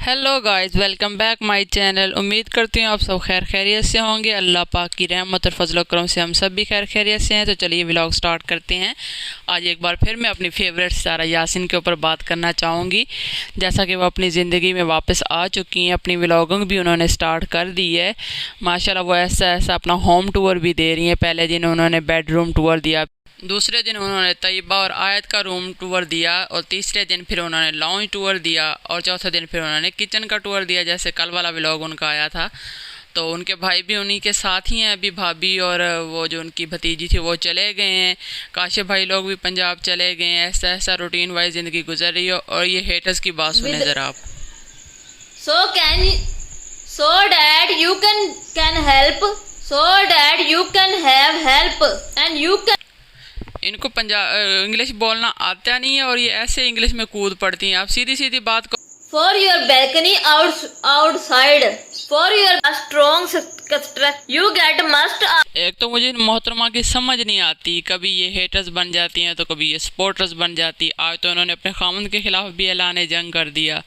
Hello guys, welcome back my channel. उम्मीद करती हूँ आप सब खैर खैरियत से होंगे। अल्लाह पाक की रहमत और फजल करम से हम सब भी खैर खैरियत से हैं। तो चलिए व्लॉग स्टार्ट करते हैं। आज एक बार फिर मैं अपनी फेवरेट सारा यासीन के ऊपर बात करना चाहूँगी। जैसा कि वो अपनी ज़िंदगी में वापस आ चुकी हैं, अपनी व्लॉगिंग भी उन्होंने स्टार्ट कर दी है माशाल्लाह। वो ऐसा ऐसा अपना होम टूर भी दे रही हैं। पहले दिन उन्होंने बेडरूम टूर दिया, दूसरे दिन उन्होंने तैयबा और आयत का रूम टूर दिया, और तीसरे दिन फिर उन्होंने लॉन्च टूर दिया, और चौथे दिन फिर उन्होंने किचन का टूर दिया। जैसे कल वाला व्लॉग उनका आया था, तो उनके भाई भी उन्हीं के साथ ही हैं अभी, भाभी और वो जो उनकी भतीजी थी वो चले गए हैं। काशिफ भाई लोग भी पंजाब चले गए हैं। ऐसा ऐसा रूटीन वाइज ज़िंदगी गुजर रही है। और ये हेटर्स की बात सुने ज़रा आप। So that you can help, so that you can have help and you can. इनको इंग्लिश बोलना आता नहीं है, और ये ऐसे इंग्लिश में कूद पड़ती हैं। आप सीधी सीधी बात को For your balcony outside, for your strong structure, you get must. एक तो मुझे मोहतरमा की समझ नहीं आती, कभी ये हेटर्स बन जाती हैं तो कभी ये सपोर्टर्स बन जाती। आज तो उन्होंने अपने खामन के खिलाफ भी ऐलान जंग कर दिया।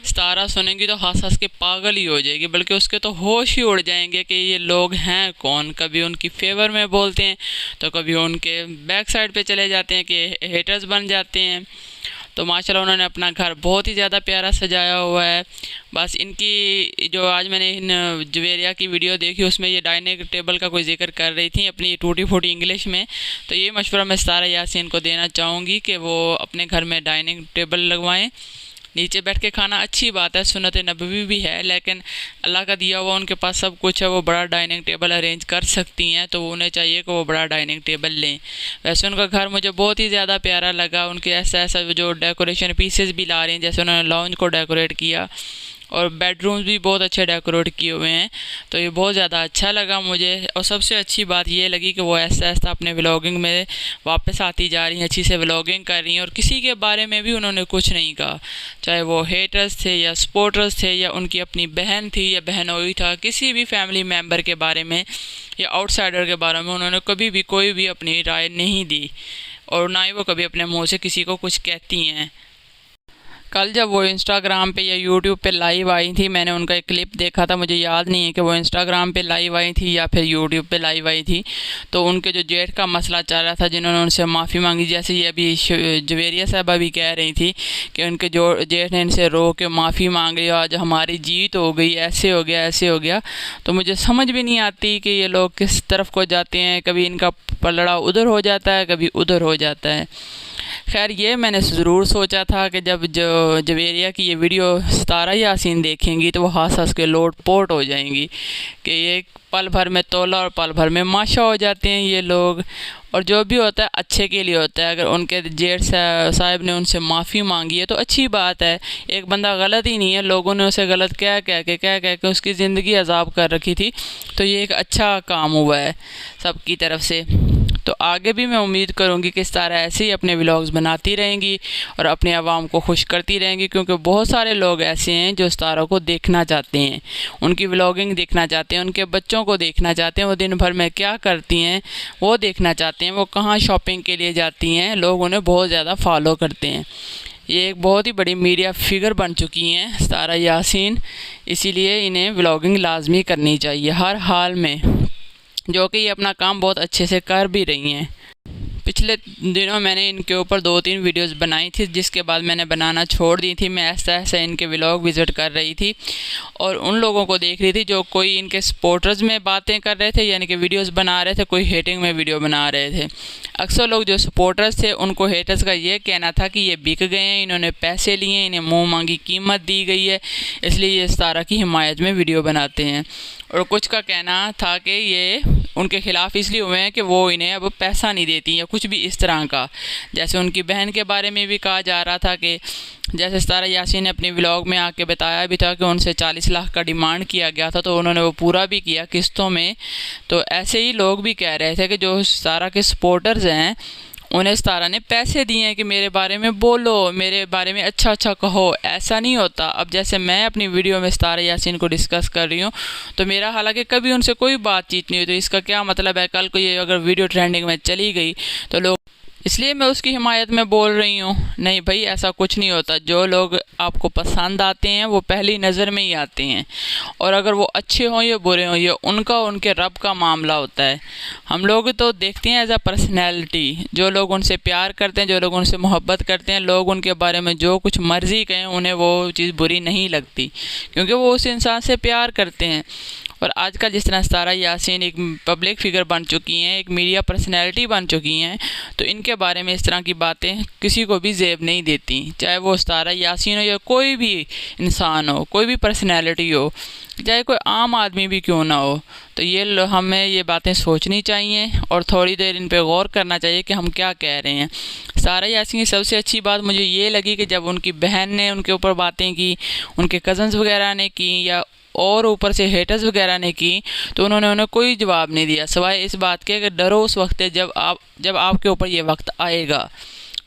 सितारा सुनेंगी तो हंस हंस के पागल ही हो जाएगी, बल्कि उसके तो होश ही उड़ जाएंगे कि ये लोग हैं कौन। कभी उनकी फेवर में बोलते हैं तो कभी उनके बैक साइड पे चले जाते हैं कि हेटर्स बन जाते हैं। तो माशाल्लाह उन्होंने अपना घर बहुत ही ज़्यादा प्यारा सजाया हुआ है। बस इनकी जो आज मैंने इन जवेरिया की वीडियो देखी, उसमें ये डाइनिंग टेबल का कोई जिक्र कर रही थी अपनी टूटी फूटी इंग्लिश में। तो ये मशवरा मैं सितारा यासीन को देना चाहूँगी कि वो अपने घर में डाइनिंग टेबल लगवाएं। नीचे बैठ के खाना अच्छी बात है, सुन्नत नबवी भी है, लेकिन अल्लाह का दिया हुआ उनके पास सब कुछ है। वो बड़ा डाइनिंग टेबल अरेंज कर सकती हैं, तो उन्हें चाहिए कि वो बड़ा डाइनिंग टेबल लें। वैसे उनका घर मुझे बहुत ही ज़्यादा प्यारा लगा। उनके ऐसा ऐसा जो डेकोरेशन पीसेस भी ला रहे हैं, जैसे उन्होंने लॉन्च को डेकोरेट किया और बेडरूम्स भी बहुत अच्छे डेकोरेट किए हुए हैं। तो ये बहुत ज़्यादा अच्छा लगा मुझे। और सबसे अच्छी बात ये लगी कि वो ऐसा ऐसा अपने व्लॉगिंग में वापस आती जा रही हैं, अच्छी से व्लॉगिंग कर रही हैं, और किसी के बारे में भी उन्होंने कुछ नहीं कहा। चाहे वो हेटर्स थे या सपोर्टर्स थे या उनकी अपनी बहन थी या बहनोई था, किसी भी फैमिली मेम्बर के बारे में या आउटसाइडर के बारे में उन्होंने कभी भी कोई भी अपनी राय नहीं दी, और ना ही वो कभी अपने मुँह से किसी को कुछ कहती हैं। कल जब वो इंस्टाग्राम पे या यूट्यूब पे लाइव आई थी, मैंने उनका एक क्लिप देखा था। मुझे याद नहीं है कि वो इंस्टाग्राम पे लाइव आई थी या फिर यूट्यूब पे लाइव आई थी। तो उनके जो जेठ का मसला चल रहा था, जिन्होंने उनसे माफ़ी मांगी, जैसे ये अभी जवेरिया साहबा भी कह रही थी कि उनके जो जेठ ने इनसे रो के माफ़ी मांग ली, आज हमारी जीत हो गई, ऐसे हो गया ऐसे हो गया। तो मुझे समझ भी नहीं आती कि ये लोग किस तरफ को जाते हैं। कभी इनका पलड़ा उधर हो जाता है, कभी उधर हो जाता है। खैर, ये मैंने ज़रूर सोचा था कि जब जो जवेरिया की ये वीडियो सितारा यासीन देखेंगी तो वो हंस हंस के लोट पोट हो जाएंगी कि ये पल भर में तोला और पल भर में माशा हो जाते हैं ये लोग। और जो भी होता है अच्छे के लिए होता है। अगर उनके जेठ साहब ने उनसे माफ़ी मांगी है तो अच्छी बात है। एक बंदा गलत ही नहीं है, लोगों ने उसे गलत कह के उसकी ज़िंदगी अजाब कर रखी थी। तो ये एक अच्छा काम हुआ है सबकी तरफ से। तो आगे भी मैं उम्मीद करूँगी कि इस तरह ऐसे ही अपने व्लॉग्स बनाती रहेंगी और अपने आवाम को खुश करती रहेंगी, क्योंकि बहुत सारे लोग ऐसे हैं जो सितारा को देखना चाहते हैं, उनकी व्लॉगिंग देखना चाहते हैं, उनके बच्चों को देखना चाहते हैं, वो दिन भर में क्या करती हैं वो देखना चाहते हैं, वो कहाँ शॉपिंग के लिए जाती हैं। लोग उन्हें बहुत ज़्यादा फॉलो करते हैं। ये एक बहुत ही बड़ी मीडिया फिगर बन चुकी हैं सितारा यासीन, इसीलिए इन्हें व्लॉगिंग लाजमी करनी चाहिए हर हाल में, जो कि ये अपना काम बहुत अच्छे से कर भी रही हैं। पिछले दिनों मैंने इनके ऊपर 2-3 वीडियोस बनाई थी, जिसके बाद मैंने बनाना छोड़ दी थी। मैं ऐसा ऐसा इनके व्लॉग विज़िट कर रही थी और उन लोगों को देख रही थी जो कोई इनके सपोर्टर्स में बातें कर रहे थे, यानी कि वीडियोस बना रहे थे, कोई हेटिंग में वीडियो बना रहे थे। अक्सर लोग जो सपोर्टर्स थे उनको हेटर्स का ये कहना था कि ये बिक गए हैं, इन्होंने पैसे लिए, इन्हें मुँह मांगी कीमत दी गई है, इसलिए ये सितारा की हिमायत में वीडियो बनाते हैं। और कुछ का कहना था कि ये उनके ख़िलाफ़ इसलिए हुए हैं कि वो इन्हें अब पैसा नहीं देती या कुछ भी इस तरह का। जैसे उनकी बहन के बारे में भी कहा जा रहा था कि जैसे सितारा यासीन ने अपने व्लॉग में आके बताया भी था कि उनसे 40 लाख का डिमांड किया गया था, तो उन्होंने वो पूरा भी किया किस्तों में। तो ऐसे ही लोग भी कह रहे थे कि जो सितारा के सपोर्टर्स हैं उन्हें सितारा ने पैसे दिए हैं कि मेरे बारे में बोलो, मेरे बारे में अच्छा अच्छा कहो। ऐसा नहीं होता। अब जैसे मैं अपनी वीडियो में सितारा यासीन को डिस्कस कर रही हूँ, तो मेरा हालांकि कभी उनसे कोई बातचीत नहीं हुई, तो इसका क्या मतलब है कल को ये अगर वीडियो ट्रेंडिंग में चली गई तो लोग इसलिए मैं उसकी हिमायत में बोल रही हूँ। नहीं भाई, ऐसा कुछ नहीं होता। जो लोग आपको पसंद आते हैं वो पहली नज़र में ही आते हैं, और अगर वो अच्छे हों या बुरे हों, ये उनका उनके रब का मामला होता है। हम लोग तो देखते हैं एज अ पर्सनैलिटी। जो लोग उनसे प्यार करते हैं, जो लोग उनसे मोहब्बत करते हैं, लोग उनके बारे में जो कुछ मर्ज़ी कहें उन्हें वो चीज़ बुरी नहीं लगती, क्योंकि वो उस इंसान से प्यार करते हैं। और आजकल जिस तरह सितारा यासीन एक पब्लिक फिगर बन चुकी हैं, एक मीडिया पर्सनैलिटी बन चुकी हैं, तो इनके बारे में इस तरह की बातें किसी को भी ज़ेब नहीं देती। चाहे वो सितारा यासीन हो या कोई भी इंसान हो, कोई भी पर्सनैलिटी हो, चाहे कोई आम आदमी भी क्यों ना हो। तो ये हमें ये बातें सोचनी चाहिए और थोड़ी देर इन पे गौर करना चाहिए कि हम क्या कह रहे हैं। सितारा यासीन की सबसे अच्छी बात मुझे ये लगी कि जब उनकी बहन ने उनके ऊपर बातें की, उनके कज़न्स वगैरह ने की, या और ऊपर से हेटर्स वगैरह ने की, तो उन्होंने उन्हें कोई जवाब नहीं दिया सिवाय इस बात के कि डरो उस वक्त जब आपके ऊपर ये वक्त आएगा।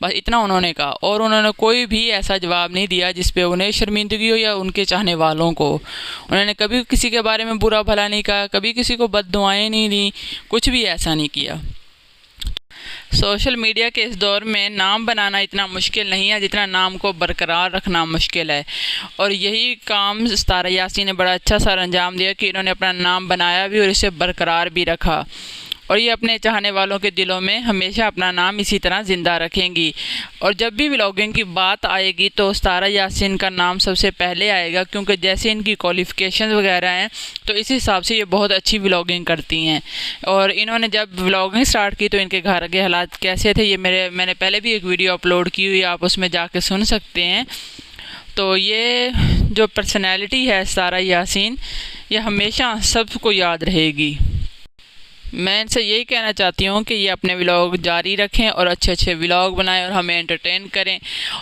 बस इतना उन्होंने कहा, और उन्होंने कोई भी ऐसा जवाब नहीं दिया जिस पे उन्हें शर्मिंदगी हो या उनके चाहने वालों को। उन्होंने कभी किसी के बारे में बुरा भला नहीं कहा, कभी किसी को बद्दुआएं नहीं दी, कुछ भी ऐसा नहीं किया। सोशल मीडिया के इस दौर में नाम बनाना इतना मुश्किल नहीं है जितना नाम को बरकरार रखना मुश्किल है, और यही काम सितारा यासीन ने बड़ा अच्छा सा अंजाम दिया कि इन्होंने अपना नाम बनाया भी और इसे बरकरार भी रखा, और ये अपने चाहने वालों के दिलों में हमेशा अपना नाम इसी तरह ज़िंदा रखेंगी। और जब भी व्लॉगिंग की बात आएगी तो सितारा यासीन का नाम सबसे पहले आएगा, क्योंकि जैसे इनकी क्वालिफ़िकेशन वगैरह हैं तो इस हिसाब से ये बहुत अच्छी व्लॉगिंग करती हैं। और इन्होंने जब व्लॉगिंग स्टार्ट की तो इनके घर के हालात कैसे थे ये मैंने पहले भी एक वीडियो अपलोड की हुई, आप उसमें जाके सुन सकते हैं। तो ये जो पर्सनैलिटी है सितारा यासीन, ये हमेशा सबको याद रहेगी। मैं इनसे यही कहना चाहती हूँ कि ये अपने व्लॉग जारी रखें और अच्छे अच्छे व्लॉग बनाएं और हमें एंटरटेन करें।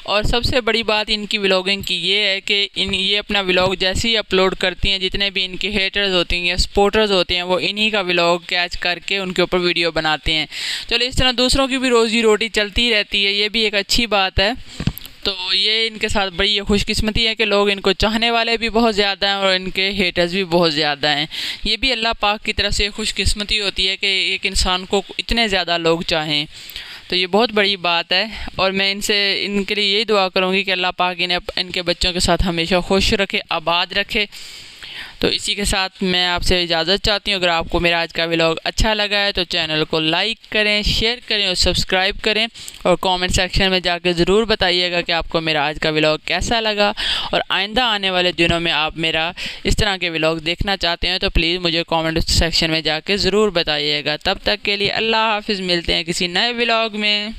और सबसे बड़ी बात इनकी व्लॉगिंग की ये है कि ये अपना व्लॉग जैसे ही अपलोड करती हैं, जितने भी इनके हेटर्स होते हैं या सपोर्टर्स होते हैं, वो इन्हीं का व्लॉग कैच करके उनके ऊपर वीडियो बनाते हैं। चलो, इस तरह दूसरों की भी रोज़ी रोटी चलती रहती है, ये भी एक अच्छी बात है। तो ये इनके साथ बड़ी ये खुशकिस्मती है कि लोग इनको चाहने वाले भी बहुत ज़्यादा हैं और इनके हेटर्स भी बहुत ज़्यादा हैं। ये भी अल्लाह पाक की तरफ से खुशकिस्मती होती है कि एक इंसान को इतने ज़्यादा लोग चाहें, तो ये बहुत बड़ी बात है। और मैं इनके लिए यही दुआ करूँगी कि अल्लाह पाक इन्हें इनके बच्चों के साथ हमेशा खुश रखे, आबाद रखे। तो इसी के साथ मैं आपसे इजाज़त चाहती हूँ। अगर आपको मेरा आज का व्लॉग अच्छा लगा है तो चैनल को लाइक करें, शेयर करें और सब्सक्राइब करें, और कमेंट सेक्शन में जाकर ज़रूर बताइएगा कि आपको मेरा आज का व्लॉग कैसा लगा। और आइंदा आने वाले दिनों में आप मेरा इस तरह के व्लॉग देखना चाहते हैं तो प्लीज़ मुझे कमेंट सेक्शन में जाकर ज़रूर बताइएगा। तब तक के लिए अल्लाह हाफिज़, मिलते हैं किसी नए व्लॉग में।